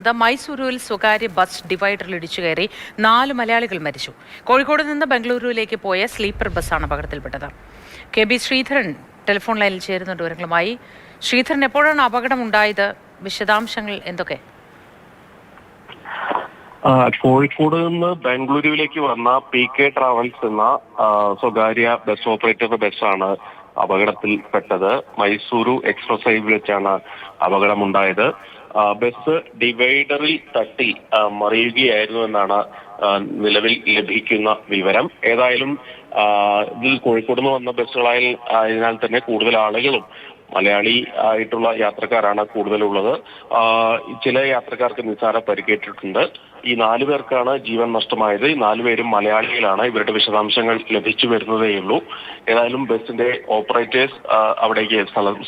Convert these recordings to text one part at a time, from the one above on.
മൈസൂരുവിൽ സ്വകാര്യ ബസ് ഡിവൈഡറിൽ ഇടിച്ചു കയറി 4 മലയാളികൾ മരിച്ചു. കോഴിക്കോട് നിന്ന് ബംഗളൂരുവിലേക്ക് പോയ സ്ലീപ്പർ ബസ്സാണ് അപകടത്തിൽപ്പെട്ടത്. കെ.ബി. ശ്രീധരൻ ടെലിഫോൺ ലൈനിൽ ചേരുന്നുണ്ട് വിവരങ്ങളുമായി. ശ്രീധരൻ, എപ്പോഴാണ് അപകടം ഉണ്ടായത്? വിശദാംശങ്ങൾ എന്തൊക്കെ? കോഴിക്കോട് നിന്ന് ബാംഗ്ലൂരുവിലേക്ക് വന്ന പി.കെ. ട്രാവൽസ് എന്ന സ്വകാര്യ ബസ് ഓപ്പറേറ്ററുടെ ബസ്സാണ് അപകടത്തിൽപ്പെട്ടത്. മൈസൂരു എക്സ്പ്രസ് ഹൈവേയിൽ വെച്ചാണ് അപകടമുണ്ടായത്. ബസ് ഡിവൈഡറിൽ തട്ടി മറിയുകയായിരുന്നു എന്നാണ് നിലവിൽ ലഭിക്കുന്ന വിവരം. ഏതായാലും ഇതിൽ കോഴിക്കോട് നിന്ന് വന്ന ബസ്സുകളായതിനാൽ തന്നെ കൂടുതൽ ആളുകളും മലയാളി ആയിട്ടുള്ള യാത്രക്കാരാണ് കൂടുതലുള്ളത്. ചില യാത്രക്കാർക്ക് നിസ്സാര പരിക്കേറ്റിട്ടുണ്ട്. ഈ 4 പേർക്കാണ് ജീവൻ നഷ്ടമായത്. ഈ 4 പേരും മലയാളികളാണ്. ഇവരുടെ വിശദാംശങ്ങൾ ലഭിച്ചു വരുന്നതേയുള്ളൂ. ഏതായാലും ബസിന്റെ ഓപ്പറേറ്റേഴ്സ് അവിടേക്ക്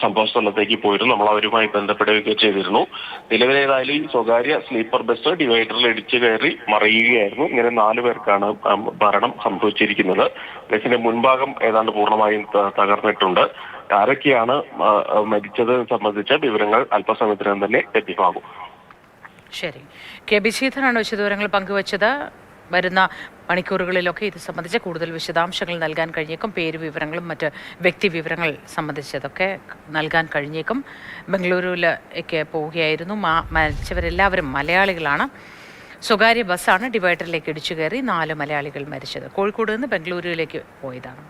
സംഭവ സ്ഥലത്തേക്ക് പോയിരുന്നു. നമ്മൾ അവരുമായി ബന്ധപ്പെടുകയൊക്കെ ചെയ്തിരുന്നു. നിലവിലേതായാലും ഈ സ്വകാര്യ സ്ലീപ്പർ ബസ് ഡിവൈഡറിൽ ഇടിച്ചു കയറി മറിയുകയായിരുന്നു. ഇങ്ങനെ 4 പേർക്കാണ് മരണം സംഭവിച്ചിരിക്കുന്നത്. ബസിന്റെ മുൻഭാഗം ഏതാണ്ട് പൂർണ്ണമായും തകർന്നിട്ടുണ്ട്. ആരൊക്കെയാണ് മരിച്ചത് സംബന്ധിച്ച വിവരങ്ങൾ അല്പസമയത്തിനകം തന്നെ ലഭ്യമാകും. ശരി, കെ.ബി. ശ്രീധരനാണ് വിശദവിവരങ്ങൾ പങ്കുവച്ചത്. വരുന്ന മണിക്കൂറുകളിലൊക്കെ ഇത് സംബന്ധിച്ച് കൂടുതൽ വിശദാംശങ്ങൾ നൽകാൻ കഴിഞ്ഞേക്കും. പേര് വിവരങ്ങളും മറ്റ് വ്യക്തി വിവരങ്ങൾ സംബന്ധിച്ചതൊക്കെ നൽകാൻ കഴിഞ്ഞേക്കും. ബംഗളൂരുവിലേക്ക് പോവുകയായിരുന്നു. മരിച്ചവരെല്ലാവരും മലയാളികളാണ്. സ്വകാര്യ ബസ്സാണ് ഡിവൈഡറിലേക്ക് ഇടിച്ചു കയറി 4 മലയാളികൾ മരിച്ചത്. കോഴിക്കോട് നിന്ന് ബംഗളൂരുവിലേക്ക് പോയതാണ്.